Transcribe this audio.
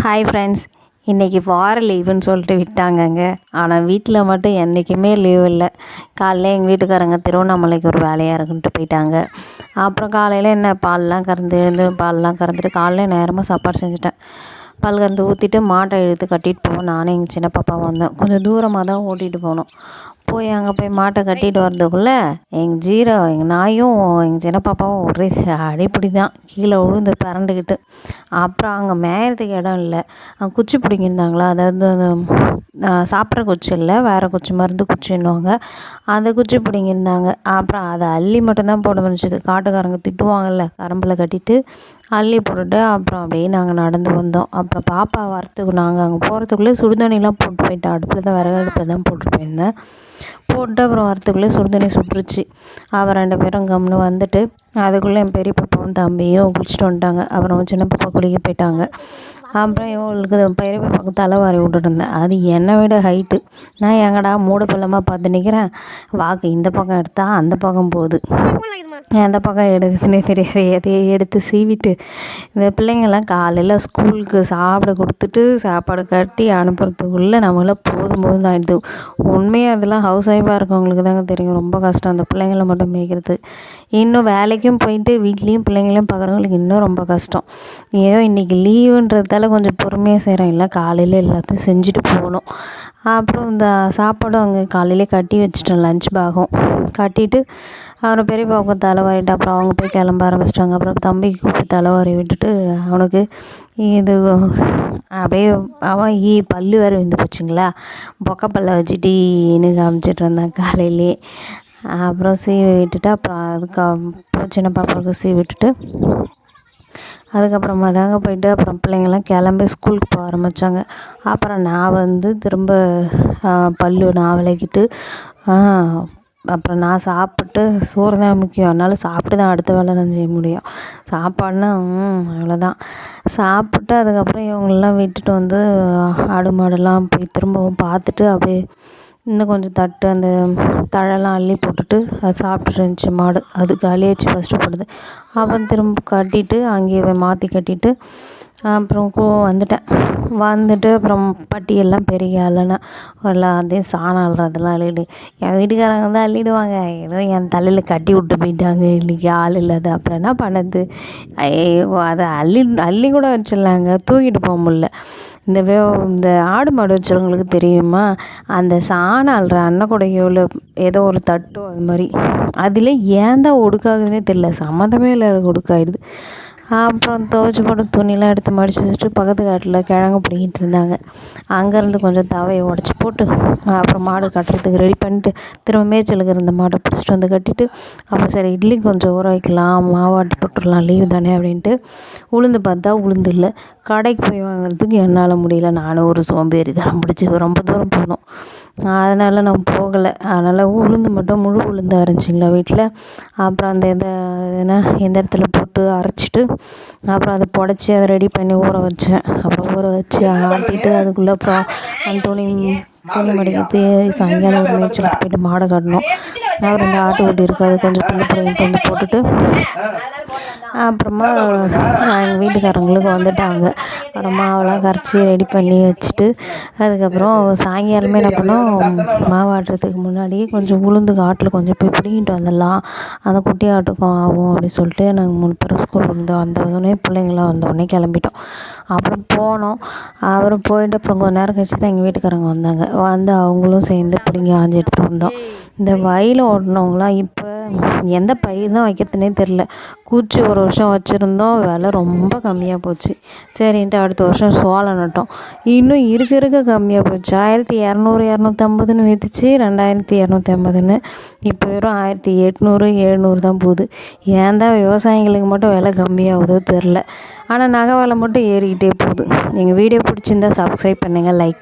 Hi friends, இன்றைக்கி வார லீவுன்னு சொல்லிட்டு விட்டாங்கங்க. ஆனால் வீட்டில் மட்டும் என்றைக்குமே லீவ் இல்லை. காலையில் எங்கள் வீட்டுக்காரங்க திருவண்ணாமலைக்கு ஒரு வேலையாக இருக்குன்ட்டு போயிட்டாங்க. அப்புறம் காலையில் என்ன பால்லாம் கறந்துட்டு காலையில் நேரமாக சாப்பாடு செஞ்சுட்டேன். பால் கறந்து ஊற்றிட்டு மாட்டை இழுத்து கட்டிட்டு போவோம். நானும் எங்கள் சின்ன பாப்பா வந்தோம். கொஞ்சம் தூரமாக தான் ஓட்டிகிட்டு போனோம். அங்கே போய் மாட்டை கட்டிட்டு வர்றதுக்குள்ளே எங்கள் நாயும் எங்கள் சின்ன பாப்பாவும் ஒரே அடிப்படி தான், கீழே விழுந்து பிறண்டுக்கிட்டு. அப்புறம் அங்கே மேயறதுக்கு இடம் இல்லை. குச்சி பிடிங்கிருந்தாங்களா, அதாவது அந்த சாப்பிட்ற குச்சி இல்லை, வேறு குச்சி, மருந்து குச்சின்னுவாங்க, அந்த குச்சி பிடிங்கிருந்தாங்க. அப்புறம் அதை அள்ளி மட்டும்தான் போட முடிஞ்சது. காட்டுக்காரங்க திட்டுவாங்கள்ல, கரம்பில் கட்டிட்டு அள்ளி போட்டுட்டு அப்புறம் அப்படியே நாங்கள் நடந்து வந்தோம். அப்புறம் பாப்பா வரத்துக்கு நாங்கள் அங்கே போகிறதுக்குள்ளே சுடுதண்ணிலாம் போட்டு போயிட்டேன். அடுப்பில் தான், விறகு அடுப்பில் தான் போட்டு போயிருந்தேன். போட்டு அப்புறம் வரத்துக்குள்ளே சுடுதண்ணி சுட்டுருச்சு. அவள் 2 பேரும் கம்முன்னு வந்துட்டு அதுக்குள்ளே என் பெரிய பாப்பாவும் தம்பியும் குளிச்சுட்டு வந்துட்டாங்க. அப்புறம் சின்ன பாப்பா குளிக்க போயிட்டாங்க. அப்புறம் இவங்களுக்கு பெரிய பாப்பாவுக்கு தலை வாரி விட்டுட்டு இருந்தேன். அது என்னை விட ஹைட்டு. நான் எங்கடா மூட பள்ளமாக பார்த்து நிற்கிறேன். வாக்கு இந்த பக்கம் எடுத்தால் அந்த பக்கம் போகுது, எந்த பக்கம் எடுக்குதுன்னே தெரியாது. எதையே எடுத்து சீவிட்டு இந்த பிள்ளைங்கள்லாம் காலையில் ஸ்கூலுக்கு சாப்பிட கொடுத்துட்டு சாப்பாடு கட்டி அனுப்புறதுக்குள்ளே நம்மளாம் போதும் ஆகிடுது. உண்மையாக அதெல்லாம் ஹவுஸ் ஒய்ஃபாக இருக்கவங்களுக்கு தாங்க தெரியும், ரொம்ப கஷ்டம் அந்த பிள்ளைங்கள மட்டும் மேய்க்கிறது. இன்னும் வேலைக்கும் போயிட்டு வீட்லேயும் பிள்ளைங்களையும் பார்க்குறவங்களுக்கு இன்னும் ரொம்ப கஷ்டம். ஏதோ இன்றைக்கி லீவுன்றதால கொஞ்சம் பொறுமையாக செய்கிறேன். இல்லை காலையில் எல்லாத்தையும் செஞ்சுட்டு போகணும். அப்புறம் இந்த சாப்பாடும் அங்கே காலையிலே கட்டி வச்சுட்டேன். லஞ்ச் பேகும் கட்டிட்டு அப்புறம் பெரியப்பாவுக்கு தலைவாரிட்டு அப்புறம் அவங்க போய் கிளம்ப ஆரம்பிச்சிட்டாங்க. அப்புறம் தம்பிக்கு கூப்பிட்டு தலைவாரி விட்டுட்டு அவனுக்கு இது அப்படியே அவன் பல்லு வேறு விந்து போச்சுங்களா, பொக்கப்பல்லை வச்சுட்டு காமிச்சிட்டு இருந்தான் காலையிலே. அப்புறம் சீவி விட்டுட்டு அப்புறம் சின்ன பாப்பாவுக்கு சீவி விட்டுட்டு அதுக்கப்புறமா தாங்க போயிட்டு அப்புறம் பிள்ளைங்கள்லாம் கிளம்பி ஸ்கூலுக்கு போக ஆரம்பித்தாங்க. அப்புறம் நான் திரும்ப பல்லு நான் விளக்கிட்டு அப்புறம் நான் சாப்பிட்டு, சோறு தான் முக்கியம், அதனால் சாப்பிட்டு தான் அடுத்த வேலை நான் செய்ய முடியும். சாப்பாடுனா அவ்வளோதான். சாப்பிட்டு அதுக்கப்புறம் இவங்களெலாம் விட்டுட்டு வந்து ஆடு மாடெல்லாம் போய் திரும்பவும் பார்த்துட்டு அப்படியே இன்னும் கொஞ்சம் தட்டு அந்த தழைலாம் அள்ளி போட்டுட்டு அது சாப்பிட்டுட்டு இருந்துச்சு மாடு. அது காலியாச்சு ஃபஸ்ட்டு போடுது. அப்புறம் திரும்ப கட்டிட்டு அங்கேயே மாற்றி கட்டிட்டு அப்புறம் வந்துட்டு அப்புறம் பட்டியெல்லாம் பெரிய அள்ளனேன். எல்லாத்தையும் சாணம் அள்ளுறதெல்லாம் அள்ளிட்டு என் வீட்டுக்காரங்க தான் அள்ளிடுவாங்க. ஏதோ என் தலையில் கட்டி விட்டு போயிட்டாங்க, இன்றைக்கி ஆள் இல்லாத. அப்புறம் என்ன பண்ணது, அதை அள்ளி கூட வச்சிடலாங்க, தூக்கிட்டு போக முடியல. இந்த ஆடு மாடு வச்சுருவங்களுக்கு தெரியுமா, அந்த சாணம் அள்ளுற அன்னக்கூடையோவில் ஏதோ ஒரு தட்டோ அது மாதிரி அதில் ஏன் தான் ஒடுக்காகுதுன்னே தெரியல, சம்மந்தமே இல்லை, ஒடுக்காயிடுது. அப்புறம் துவைச்சி போட்டு துணியெலாம் எடுத்து மடித்து வச்சுட்டு பக்கத்து காட்டில் கிழங்கு பிடிங்கிட்டு இருந்தாங்க. அங்கேருந்து கொஞ்சம் தவையை உடச்சி போட்டு அப்புறம் மாடு கட்டுறதுக்கு ரெடி பண்ணிட்டு திரும்ப மேய்ச்சலுக்கு இருந்த மாட்டை பிடிச்சிட்டு வந்து கட்டிட்டு அப்புறம் சரி இட்லி கொஞ்சம் ஊற வைக்கலாம், மாவாட்டி போட்டுடலாம், லீவு தானே அப்படின்ட்டு உளுந்து பார்த்தா உளுந்து இல்லை. கடைக்கு போய் வாங்குறதுக்கு என்னால் முடியல, நானும் ஒரு சோம்பேறி தான், பிடிச்சி ரொம்ப தூரம் போகணும், அதனால் நான் போகலை. அதனால் உளுந்து மட்டும் முழு உளுந்தாக இருந்துச்சுங்களா வீட்டில். அப்புறம் அந்த எந்த இடத்துல போட்டு அரைச்சிட்டு அப்புறம் அதை புடச்சி அதை ரெடி பண்ணி ஊற வச்சேன். அப்புறம் ஊற வச்சு ஆட்டிட்டு அதுக்குள்ளே அப்புறம் அந்த துணி மடிக்கிறது சாயங்காலம் ஒரு மேய்ச்சலுக்கு போய்ட்டு மாடை கட்டணும். அப்புறம் இந்த ஆட்டு குட்டி இருக்குது, அது கொஞ்சம் பிள்ளைங்கிட்டு வந்து போட்டுட்டு அப்புறமா எங்கள் வீட்டுக்காரங்களுக்கு வந்துட்டாங்க. அப்புறம் மாவெல்லாம் கரைச்சி ரெடி பண்ணி வச்சுட்டு அதுக்கப்புறம் சாயங்காலமே என்ன பண்ணோம், மாவாட்டுறதுக்கு முன்னாடியே கொஞ்சம் உளுந்து காட்டில் கொஞ்சம் போய் பிடிங்கிட்டு வந்துடலாம், அந்த குட்டி ஆட்டுக்கும் ஆகும் அப்படின்னு சொல்லிட்டு நாங்கள் 3 பேரும் ஸ்கூல் வந்தோடனே பிள்ளைங்களாம் வந்தோடனே கிளம்பிட்டோம். அப்புறம் போனோம். அப்புறம் போயிட்டு அப்புறம் கொஞ்சம் நேரம் கழிச்சு தான் எங்கள் வீட்டுக்காரங்க வந்தாங்க. அவங்களும் சேர்ந்து பிடிங்கி ஆஞ்சி எடுத்துகிட்டு வந்தோம். இந்த வயலில் ஓட்டினவங்களாம் இப்போ எந்த பயிர் தான் வைக்கிறதுனே தெரில. கூச்சி ஒரு வருஷம் வச்சுருந்தோம், விலை ரொம்ப கம்மியாக போச்சு. சரின்ட்டு அடுத்த வருஷம் சோளம் நட்டோம், இன்னும் இருக்க கம்மியாக போச்சு. 1200 250ன்னு விற்றுச்சு, 2250ன்னு, இப்போ வெறும் 1800 700 தான் போகுது. ஏன் தான் விவசாயிங்களுக்கு மட்டும் விலை கம்மியாகுதோ தெரில. ஆனால் நகை விலை மட்டும் ஏறிக்கிட்டே போகுது. எங்கள் வீடியோ பிடிச்சிருந்தா சப்ஸ்கிரைப் பண்ணுங்கள், லைக்